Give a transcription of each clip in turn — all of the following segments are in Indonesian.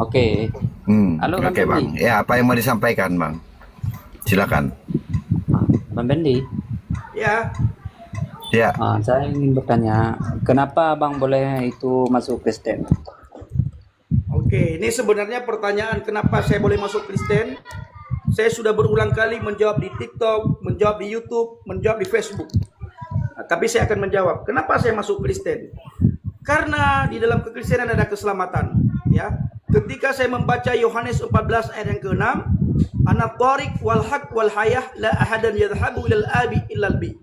Oke. Halo Bang Oke Bang. Bendi. Ya, apa yang mau disampaikan Bang? Silakan. Bang Bendi, Ya, Ya, saya ingin bertanya, kenapa Bang boleh itu masuk Kristen? oke. Ini sebenarnya pertanyaan kenapa saya boleh masuk Kristen. Saya sudah berulang kali menjawab di TikTok, menjawab di YouTube, menjawab di Facebook. Nah, tapi saya akan menjawab, kenapa saya masuk Kristen? Karena di dalam kekristenan ada keselamatan. Ya, ketika saya membaca Yohanes 14 ayat yang ke-6, Ana tariq wal haq wal hayah la ahadan yadhhabu ilal abi illal bi.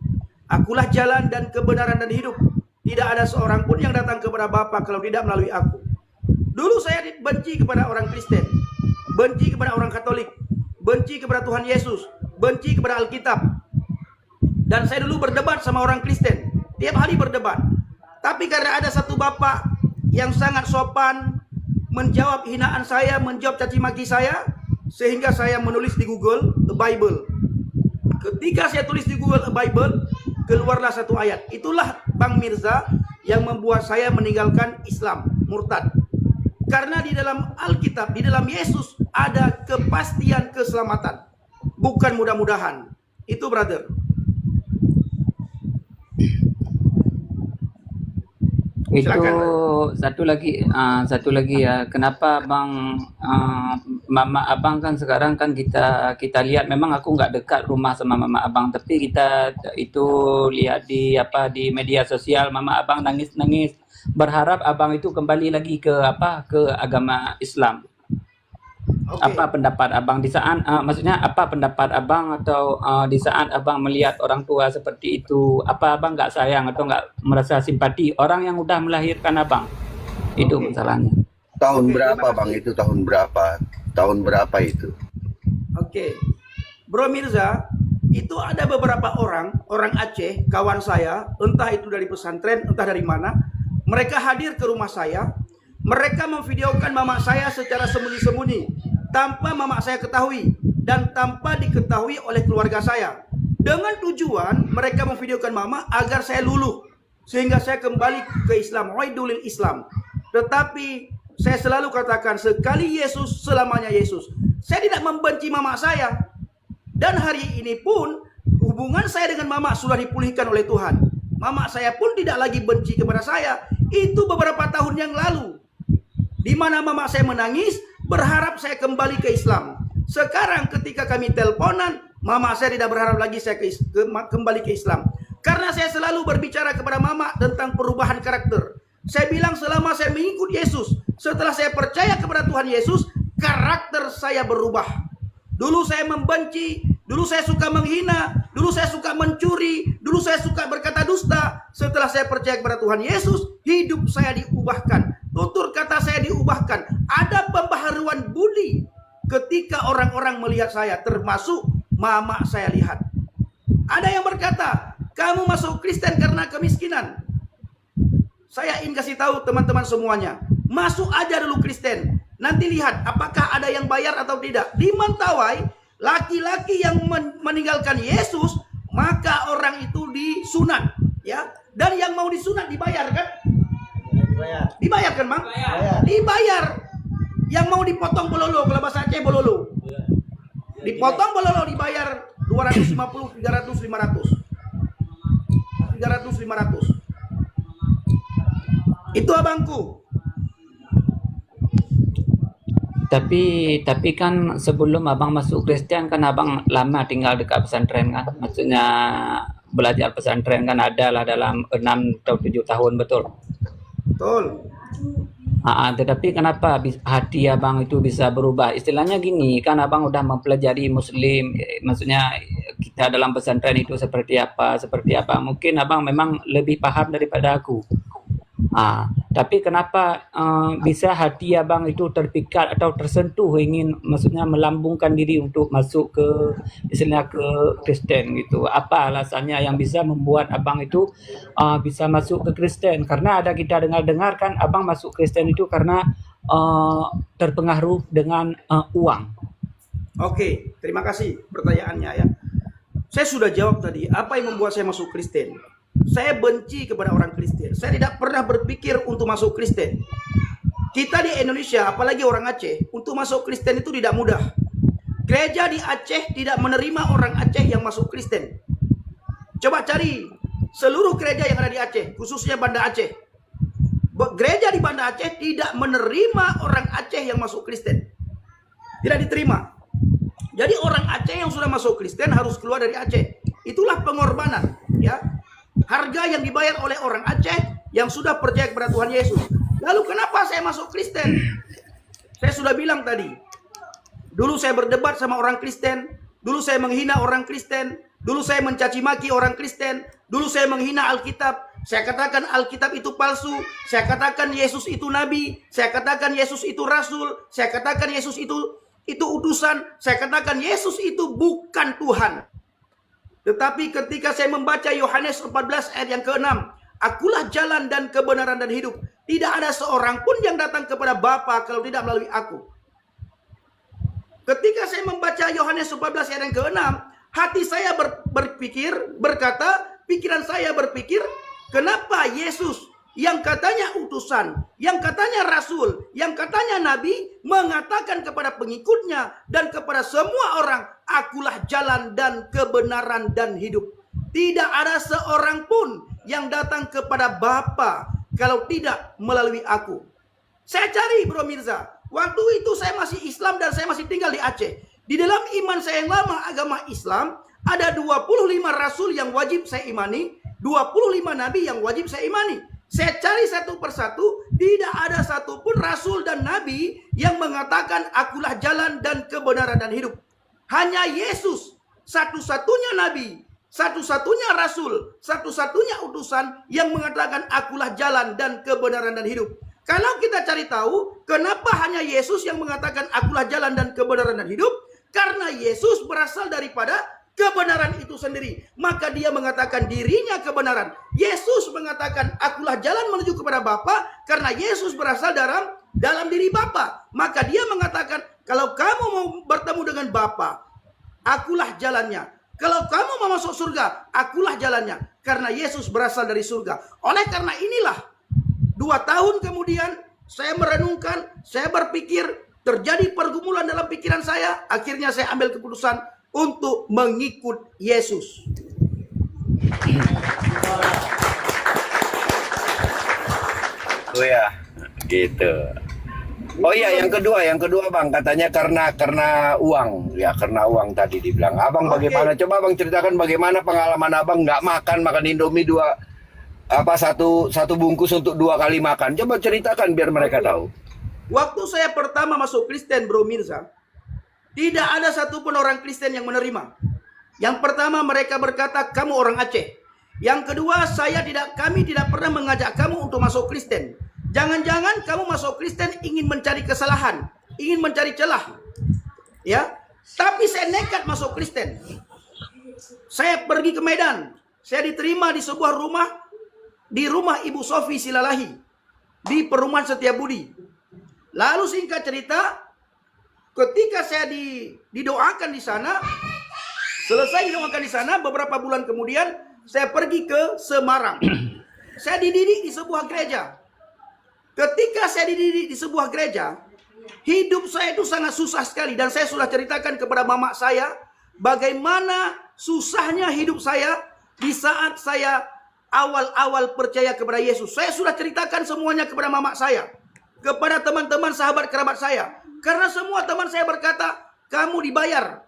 Akulah jalan dan kebenaran dan hidup. Tidak ada seorang pun yang datang kepada Bapa kalau tidak melalui aku. Dulu saya benci kepada orang Kristen, benci kepada orang Katolik, benci kepada Tuhan Yesus, benci kepada Alkitab. Dan saya dulu berdebat sama orang Kristen, tiap hari berdebat. Tapi karena ada satu bapak yang sangat sopan menjawab hinaan saya, menjawab caci maki saya, sehingga saya menulis di Google The Bible. Ketika saya tulis di Google The Bible, keluarlah satu ayat. Itulah Bang Mirza yang membuat saya meninggalkan Islam, murtad. Karena di dalam Alkitab, di dalam Yesus ada kepastian keselamatan, bukan mudah-mudahan. Itu brother. Itu Silakan. satu lagi ya. Kenapa Bang, Mama Abang kan sekarang kan kita lihat, memang aku nggak dekat rumah sama Mama Abang, tapi kita itu lihat di media sosial Mama Abang nangis-nangis berharap Abang itu kembali lagi ke agama Islam. Oke. Apa pendapat Abang di saat maksudnya apa pendapat Abang atau di saat Abang melihat orang tua seperti itu, apa Abang nggak sayang atau nggak merasa simpati orang yang udah melahirkan Abang? Itu Oke. masalahnya. tahun Oke, berapa terima Bang kasih. itu? Tahun berapa? Tahun berapa itu? Oke. Bro Mirza, itu ada beberapa orang Aceh, kawan saya, entah itu dari pesantren, entah dari mana. Mereka hadir ke rumah saya. Mereka memvideokan mama saya secara sembunyi-sembunyi, tanpa mama saya ketahui dan tanpa diketahui oleh keluarga saya. Dengan tujuan mereka memvideokan mama agar saya luluh, sehingga saya kembali ke Islam, waidulil Islam. Tetapi saya selalu katakan, sekali Yesus, selamanya Yesus. Saya tidak membenci mama saya. Dan hari ini pun hubungan saya dengan mama sudah dipulihkan oleh Tuhan. Mama saya pun tidak lagi benci kepada saya. Itu beberapa tahun yang lalu, di mana mama saya menangis berharap saya kembali ke Islam. Sekarang ketika kami teleponan, mama saya tidak berharap lagi saya kembali ke Islam. Karena saya selalu berbicara kepada mama tentang perubahan karakter. Saya bilang selama saya mengikut Yesus, setelah saya percaya kepada Tuhan Yesus, karakter saya berubah. Dulu saya membenci, dulu saya suka menghina, dulu saya suka mencuri, dulu saya suka berkata dusta. Setelah saya percaya kepada Tuhan Yesus, hidup saya diubahkan. Tutur kata saya diubahkan. Ada pembaharuan budi ketika orang-orang melihat saya, termasuk mama saya lihat. Ada yang berkata, kamu masuk Kristen karena kemiskinan. Saya ingin kasih tahu teman-teman semuanya, masuk aja dulu Kristen. Nanti lihat apakah ada yang bayar atau tidak. Di Mentawai, laki-laki yang meninggalkan Yesus, maka orang itu disunat, ya. Dan yang mau disunat dibayar kan? Dibayar kan, Bang? Dibayar. Yang mau dipotong bololo, kalau bahasa Aceh bololo. Dipotong bololo dibayar 250, 300, 500. 300, 500. Itu abangku. Tapi kan sebelum Abang masuk Kristen kan Abang lama tinggal dekat pesantren kan, maksudnya belajar pesantren kan adalah dalam 6 atau 7 tahun, betul? Betul. Tetapi kenapa hati Abang itu bisa berubah? Istilahnya gini, kan Abang udah mempelajari Muslim, maksudnya kita dalam pesantren itu seperti apa. Mungkin Abang memang lebih paham daripada aku. Tapi kenapa bisa hati Abang itu terpikat atau tersentuh ingin, maksudnya melambungkan diri untuk masuk ke istilahnya ke Kristen gitu? Apa alasannya yang bisa membuat Abang itu bisa masuk ke Kristen? Karena ada kita dengar-dengar kan Abang masuk Kristen itu karena terpengaruh dengan uang. Oke, terima kasih pertanyaannya ya. Saya sudah jawab tadi, apa yang membuat saya masuk Kristen? Saya benci kepada orang Kristen. Saya tidak pernah berpikir untuk masuk Kristen. Kita di Indonesia, apalagi orang Aceh, untuk masuk Kristen itu tidak mudah. Gereja di Aceh tidak menerima orang Aceh yang masuk Kristen. Coba cari seluruh gereja yang ada di Aceh, khususnya Banda Aceh. Gereja di Banda Aceh tidak menerima orang Aceh yang masuk Kristen. Tidak diterima. Jadi orang Aceh yang sudah masuk Kristen harus keluar dari Aceh. Itulah pengorbanan, ya. Harga yang dibayar oleh orang Aceh yang sudah percaya kepada Tuhan Yesus. Lalu kenapa saya masuk Kristen? Saya sudah bilang tadi. Dulu saya berdebat sama orang Kristen, dulu saya menghina orang Kristen, dulu saya mencaci maki orang Kristen, dulu saya menghina Alkitab. Saya katakan Alkitab itu palsu, saya katakan Yesus itu nabi, saya katakan Yesus itu rasul, saya katakan Yesus itu utusan, saya katakan Yesus itu bukan Tuhan. Tetapi ketika saya membaca Yohanes 14 ayat yang ke-6, akulah jalan dan kebenaran dan hidup. Tidak ada seorang pun yang datang kepada Bapa kalau tidak melalui aku. Ketika saya membaca Yohanes 14 ayat yang ke-6, hati saya pikiran saya berpikir, kenapa Yesus yang katanya utusan, yang katanya rasul, yang katanya nabi, mengatakan kepada pengikutnya dan kepada semua orang, akulah jalan dan kebenaran dan hidup. Tidak ada seorang pun yang datang kepada Bapa kalau tidak melalui aku. Saya cari Bro Mirza, waktu itu saya masih Islam dan saya masih tinggal di Aceh. Di dalam iman saya yang lama, agama Islam, ada 25 rasul yang wajib saya imani, 25 nabi yang wajib saya imani. Saya cari satu persatu, tidak ada satupun rasul dan nabi yang mengatakan akulah jalan dan kebenaran dan hidup. Hanya Yesus, satu-satunya nabi, satu-satunya rasul, satu-satunya utusan yang mengatakan akulah jalan dan kebenaran dan hidup. Kalau kita cari tahu, kenapa hanya Yesus yang mengatakan akulah jalan dan kebenaran dan hidup? Karena Yesus berasal daripada kebenaran itu sendiri. Maka dia mengatakan dirinya kebenaran. Yesus mengatakan akulah jalan menuju kepada Bapa karena Yesus berasal dalam diri Bapa. Maka dia mengatakan kalau kamu mau bertemu dengan Bapa, akulah jalannya. Kalau kamu mau masuk surga, akulah jalannya. Karena Yesus berasal dari surga. Oleh karena inilah 2 tahun kemudian saya merenungkan, saya berpikir, terjadi pergumulan dalam pikiran saya. Akhirnya saya ambil keputusan untuk mengikut Yesus. Oh ya, gitu. Oh iya, yang kedua Bang, katanya karena uang, ya karena uang tadi dibilang. Abang bagaimana? Coba Abang ceritakan bagaimana pengalaman Abang nggak makan Indomie satu bungkus untuk 2 kali makan. Coba ceritakan biar mereka tahu. Waktu saya pertama masuk Kristen, Bro Mirza, tidak ada satupun orang Kristen yang menerima. Yang pertama mereka berkata kamu orang Aceh. Yang kedua kami tidak pernah mengajak kamu untuk masuk Kristen. Jangan-jangan kamu masuk Kristen ingin mencari kesalahan, ingin mencari celah. Ya, tapi saya nekat masuk Kristen. Saya pergi ke Medan. Saya diterima di sebuah rumah, di rumah Ibu Sofi Silalahi, di Perumahan Setiabudi. Lalu singkat cerita, ketika saya didoakan di sana, selesai didoakan di sana, beberapa bulan kemudian saya pergi ke Semarang. Saya dididik di sebuah gereja. Ketika saya dididik di sebuah gereja, hidup saya itu sangat susah sekali. Dan saya sudah ceritakan kepada mama saya, bagaimana susahnya hidup saya di saat saya awal-awal percaya kepada Yesus. Saya sudah ceritakan semuanya kepada mama saya, kepada teman-teman sahabat kerabat saya. Karena semua teman saya berkata, kamu dibayar.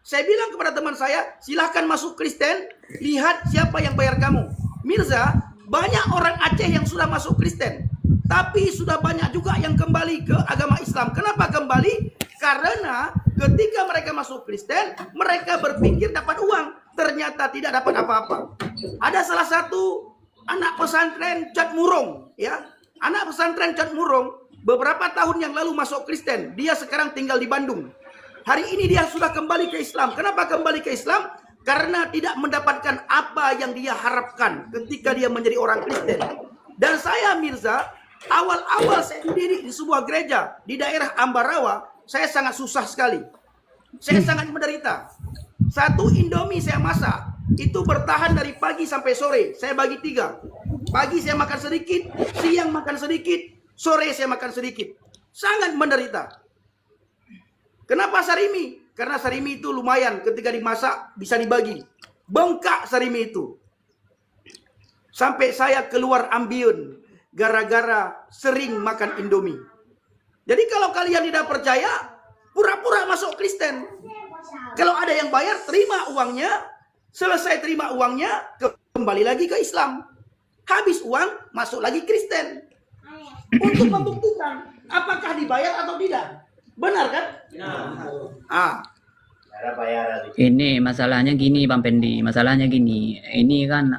Saya bilang kepada teman saya, silahkan masuk Kristen, lihat siapa yang bayar kamu. Mirza, banyak orang Aceh yang sudah masuk Kristen, tapi sudah banyak juga yang kembali ke agama Islam. Kenapa kembali? Karena ketika mereka masuk Kristen, mereka berpikir dapat uang. Ternyata tidak dapat apa-apa. Ada salah satu anak pesantren Cat Murong, ya. Anak pesantren Cat Murong beberapa tahun yang lalu masuk Kristen. Dia sekarang tinggal di Bandung. Hari ini dia sudah kembali ke Islam. Kenapa kembali ke Islam? Karena tidak mendapatkan apa yang dia harapkan ketika dia menjadi orang Kristen. Dan saya Mirza, awal-awal saya dididik di sebuah gereja di daerah Ambarawa, saya sangat susah sekali. Saya sangat menderita. Satu Indomie saya masak, itu bertahan dari pagi sampai sore. Saya bagi 3. Pagi saya makan sedikit, siang makan sedikit, Sore saya makan sedikit. Sangat menderita. Kenapa sarimi? Karena sarimi itu lumayan ketika dimasak bisa dibagi. Bengkak sarimi itu. Sampai saya keluar ambiun gara-gara sering makan Indomie. Jadi kalau kalian tidak percaya, pura-pura masuk Kristen. Kalau ada yang bayar, terima uangnya. Selesai terima uangnya, kembali lagi ke Islam. Habis uang, masuk lagi Kristen. Untuk membuktikan apakah dibayar atau tidak. Benar kan? Ini masalahnya gini Bang Pendi, masalahnya gini. Ini kan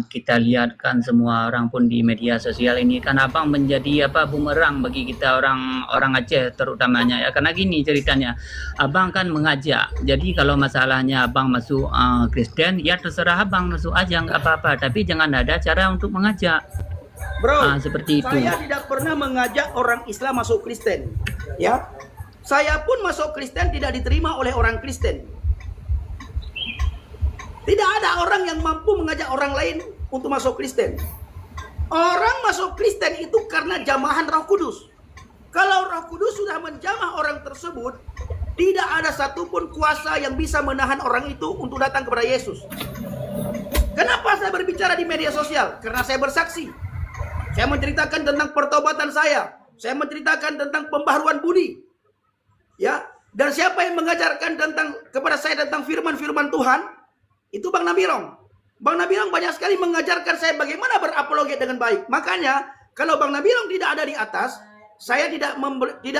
kita lihat kan semua orang pun di media sosial ini kan abang menjadi bumerang bagi kita orang Aceh terutamanya ya. Karena gini ceritanya, abang kan mengajak. Jadi kalau masalahnya abang masuk Kristen, ya terserah abang masuk aja nggak apa-apa. Tapi jangan ada cara untuk mengajak. Bro, seperti itu. Saya tidak pernah mengajak orang Islam masuk Kristen. Ya, saya pun masuk Kristen tidak diterima oleh orang Kristen. Tidak ada orang yang mampu mengajak orang lain untuk masuk Kristen. Orang masuk Kristen itu karena jamahan Roh Kudus. Kalau Roh Kudus sudah menjamah orang tersebut, tidak ada satupun kuasa yang bisa menahan orang itu untuk datang kepada Yesus. Kenapa saya berbicara di media sosial? Karena saya bersaksi. Saya menceritakan tentang pertobatan saya menceritakan tentang pembaharuan budi. Ya, dan siapa yang mengajarkan kepada saya tentang firman-firman Tuhan? Itu Bang Nabirong. Bang Nabirong banyak sekali mengajarkan saya bagaimana berapologet dengan baik. Makanya, kalau Bang Nabirong tidak ada di atas, saya tidak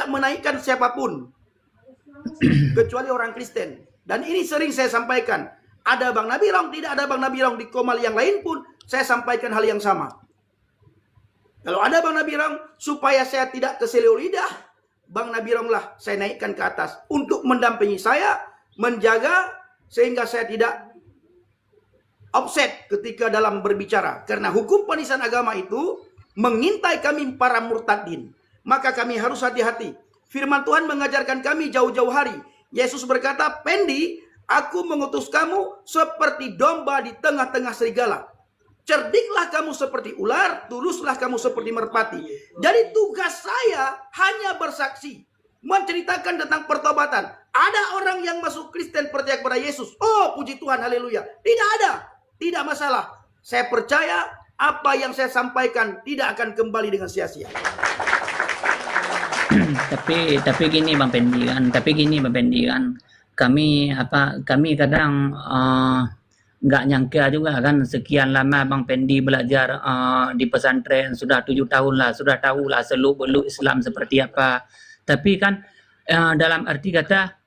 menaikkan siapapun. Kecuali orang Kristen. Dan ini sering saya sampaikan. Ada Bang Nabirong, tidak ada Bang Nabirong di Komal yang lain pun, saya sampaikan hal yang sama. Kalau ada Bang Nabirong, supaya saya tidak keseleo lidah, Bang Nabirong lah saya naikkan ke atas. Untuk mendampingi saya, menjaga, sehingga saya tidak offset ketika dalam berbicara. Karena hukum penistaan agama itu mengintai kami para murtadin. Maka kami harus hati-hati. Firman Tuhan mengajarkan kami jauh-jauh hari. Yesus berkata, Pendi, aku mengutus kamu seperti domba di tengah-tengah serigala. Cerdiklah kamu seperti ular, tuluslah kamu seperti merpati. Jadi tugas saya hanya bersaksi. Menceritakan tentang pertobatan. Ada orang yang masuk Kristen percaya kepada Yesus. Oh, puji Tuhan, haleluya. Tidak ada. Tidak masalah. Saya percaya apa yang saya sampaikan tidak akan kembali dengan sia-sia. tapi gini Bang Pendi kan. Kami kadang nggak nyangka juga kan sekian lama Bang Pendi belajar di pesantren, sudah 7 tahun lah, sudah tahu lah seluk-beluk Islam seperti apa. Tapi kan dalam arti kata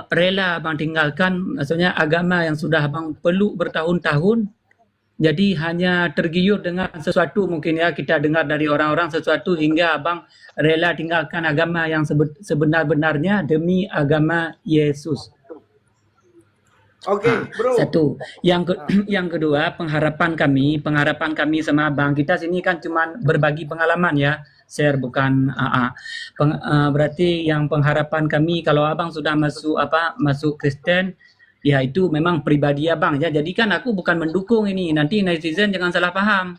rela Bang tinggalkan, maksudnya agama yang sudah Bang peluk bertahun-tahun, jadi hanya tergiur dengan sesuatu, mungkin ya kita dengar dari orang-orang sesuatu hingga Abang rela tinggalkan agama yang sebenar-benarnya demi agama Yesus. Oke, bro. Satu. Yang kedua, pengharapan kami sama Abang, kita sini kan cuma berbagi pengalaman ya, share bukan berarti yang pengharapan kami kalau Abang sudah masuk Kristen, ya itu memang pribadi Abang ya. Jadi kan aku bukan mendukung ini, nanti netizen jangan salah paham.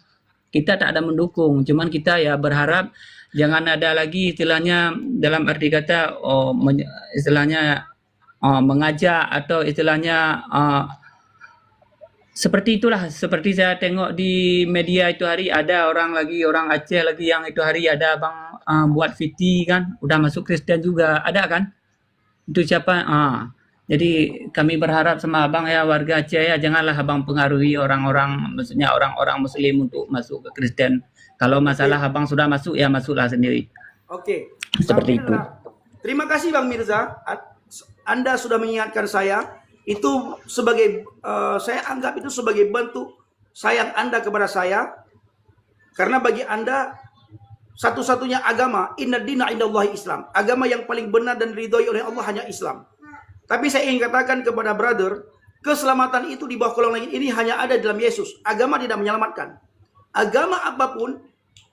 Kita tak ada mendukung, cuman kita ya berharap jangan ada lagi istilahnya dalam arti kata mengajak atau istilahnya seperti itulah. Seperti saya tengok di media itu hari ada orang Aceh lagi yang itu hari ada Abang buat VT kan, udah masuk Kristen juga ada kan, itu siapa jadi kami berharap sama Abang ya, warga Aceh ya, janganlah Abang pengaruhi orang-orang, maksudnya orang-orang Muslim untuk masuk ke Kristen. Kalau masalah Abang sudah masuk ya masuklah sendiri. Oke. Seperti itu. Terima kasih Bang Mirza. Anda sudah mengingatkan saya. Itu sebagai saya anggap itu sebagai bentuk sayang Anda kepada saya. Karena bagi Anda satu-satunya agama, inna dina indallahi Islam. Agama yang paling benar dan diridhoi oleh Allah hanya Islam. Tapi saya ingin katakan kepada brother, keselamatan itu di bawah kolong langit ini hanya ada dalam Yesus. Agama tidak menyelamatkan. Agama apapun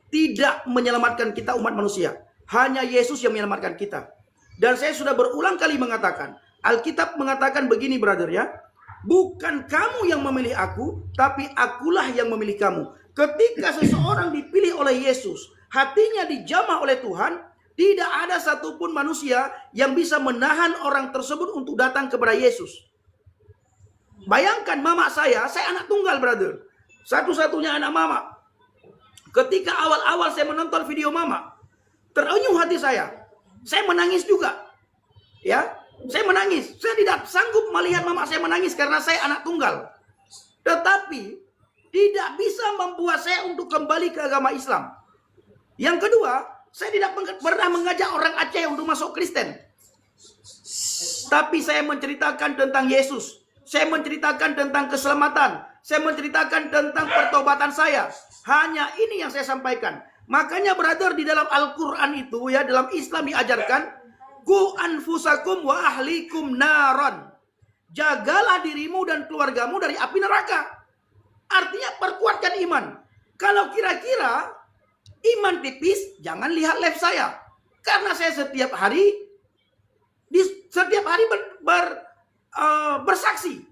tidak menyelamatkan kita umat manusia. Hanya Yesus yang menyelamatkan kita. Dan saya sudah berulang kali mengatakan, Alkitab mengatakan begini brother ya, bukan kamu yang memilih aku, tapi akulah yang memilih kamu. Ketika seseorang dipilih oleh Yesus, hatinya dijamah oleh Tuhan, tidak ada satupun manusia yang bisa menahan orang tersebut untuk datang kepada Yesus. Bayangkan mama saya anak tunggal, brother. Satu-satunya anak mama. Ketika awal-awal saya menonton video mama, terenyuh hati saya. Saya menangis juga. Ya, saya menangis. Saya tidak sanggup melihat mama saya menangis karena saya anak tunggal. Tetapi tidak bisa membuat saya untuk kembali ke agama Islam. Yang kedua, saya tidak pernah mengajak orang Aceh untuk masuk Kristen. Tapi saya menceritakan tentang Yesus. Saya menceritakan tentang keselamatan. Saya menceritakan tentang pertobatan saya. Hanya ini yang saya sampaikan. Makanya brother, di dalam Al-Quran itu ya, dalam Islam diajarkan, ku anfusakum wa ahlikum naron. Jagalah dirimu dan keluargamu dari api neraka. Artinya perkuatkan iman. Kalau kira-kira iman tipis, jangan lihat live saya. Karena saya setiap hari bersaksi.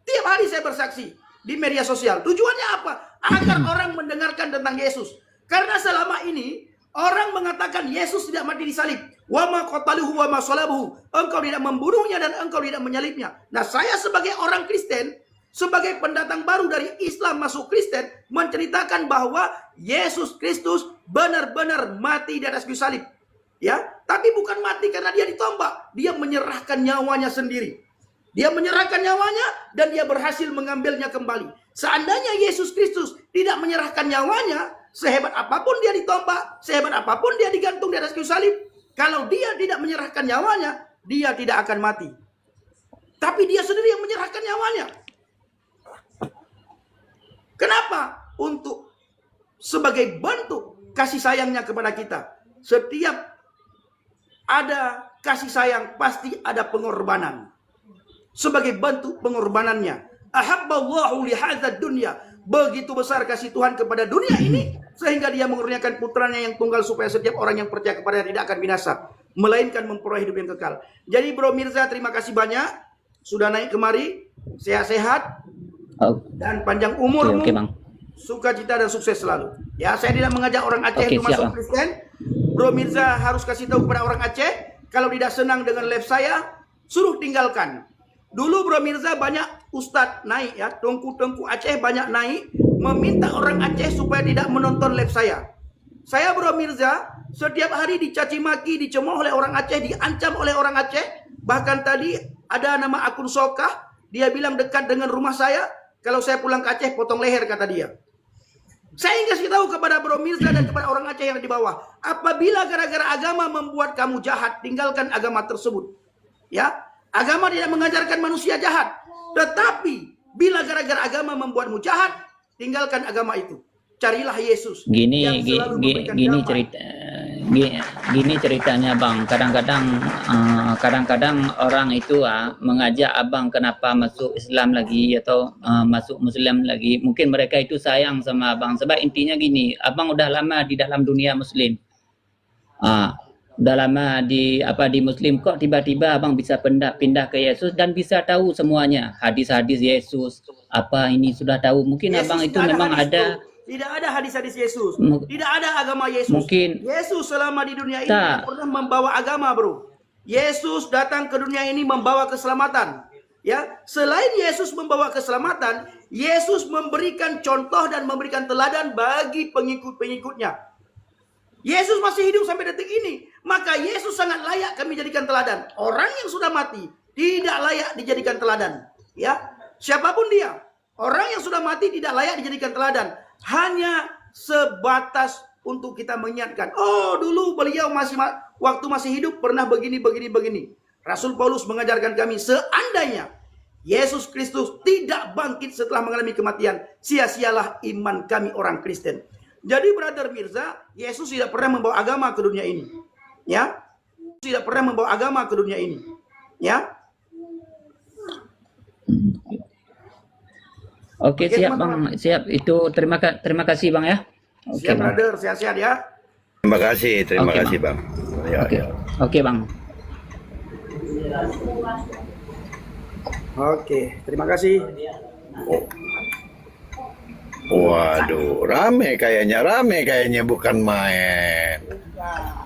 Tiap hari saya bersaksi di media sosial. Tujuannya apa? Agar orang mendengarkan tentang Yesus. Karena selama ini orang mengatakan Yesus tidak mati di salib. Wa ma qataluhu wa ma salabuhu. Engkau tidak membunuhnya dan engkau tidak menyalibnya. Nah, saya sebagai orang Kristen, sebagai pendatang baru dari Islam masuk Kristen, menceritakan bahwa Yesus Kristus benar-benar mati di atas kayu salib. Ya, tapi bukan mati karena dia ditombak. Dia menyerahkan nyawanya sendiri. Dia menyerahkan nyawanya dan dia berhasil mengambilnya kembali. Seandainya Yesus Kristus tidak menyerahkan nyawanya, sehebat apapun dia ditombak, sehebat apapun dia digantung di atas kayu salib, kalau dia tidak menyerahkan nyawanya, dia tidak akan mati. Tapi dia sendiri yang menyerahkan nyawanya. Kenapa? Untuk sebagai bentuk kasih sayangnya kepada kita. Setiap ada kasih sayang, pasti ada pengorbanan. Sebagai bentuk pengorbanannya. Ahabballahu lihadzad dunya. Begitu besar kasih Tuhan kepada dunia ini, sehingga dia mengurniakan putranya yang tunggal, supaya setiap orang yang percaya kepadanya tidak akan binasa, melainkan memperoleh hidup yang kekal. Jadi Bro Mirza, terima kasih banyak sudah naik kemari. Sehat-sehat dan panjang umurmu. Oke, Bang. Sukacita dan sukses selalu. Ya, saya tidak mengajak orang Aceh untuk masuk Kristen. Bro Mirza harus kasih tahu kepada orang Aceh, kalau tidak senang dengan live saya, suruh tinggalkan. Dulu Bro Mirza banyak ustadz naik ya, tengku-tengku Aceh banyak naik meminta orang Aceh supaya tidak menonton live saya. Saya Bro Mirza setiap hari dicaci maki, dicemooh oleh orang Aceh, diancam oleh orang Aceh. Bahkan tadi ada nama akun Sokah, dia bilang dekat dengan rumah saya, kalau saya pulang ke Aceh potong leher, kata dia. Saya ingin kasih tahu kepada Bro Mirza dan kepada orang Aceh yang di bawah, apabila gara-gara agama membuat kamu jahat, tinggalkan agama tersebut. Ya. Agama tidak mengajarkan manusia jahat. Tetapi bila gara-gara agama membuatmu jahat, tinggalkan agama itu. Carilah Yesus. Gini ceritanya Bang. Kadang-kadang orang itu mengajak abang kenapa masuk Islam lagi atau masuk Muslim lagi. Mungkin mereka itu sayang sama abang. Sebab intinya gini, abang udah lama di dalam dunia Muslim. Udah lama di Muslim, kok tiba-tiba abang bisa pindah ke Yesus dan bisa tahu semuanya, hadis-hadis Yesus apa ini sudah tahu. Mungkin Yesus abang itu memang ada. Tidak ada hadis-hadis Yesus, tidak ada agama Yesus. Mungkin Yesus selama di dunia ini tidak pernah membawa agama, bro. Yesus datang ke dunia ini membawa keselamatan. Ya, selain Yesus membawa keselamatan, Yesus memberikan contoh dan memberikan teladan bagi pengikut-pengikutnya. Yesus masih hidup sampai detik ini. Maka Yesus sangat layak kami jadikan teladan. Orang yang sudah mati tidak layak dijadikan teladan. Ya, siapapun dia, orang yang sudah mati tidak layak dijadikan teladan. Hanya sebatas untuk kita mengingatkan. Oh, dulu beliau waktu masih hidup pernah begini. Rasul Paulus mengajarkan kami, seandainya Yesus Kristus tidak bangkit setelah mengalami kematian, sia-sialah iman kami orang Kristen. Jadi Brother Mirza, Yesus tidak pernah membawa agama ke dunia ini. Ya. Tidak pernah membawa agama ke dunia ini. Ya. Oke, siap Bang. Siap. Itu terima kasih Bang ya. Oke, siap Bang. Brother, sehat-sehat ya. Terima kasih Bang. Ya, Oke. ya. Oke, Bang. Oke, terima kasih. Waduh, rame kayaknya bukan main. Ya.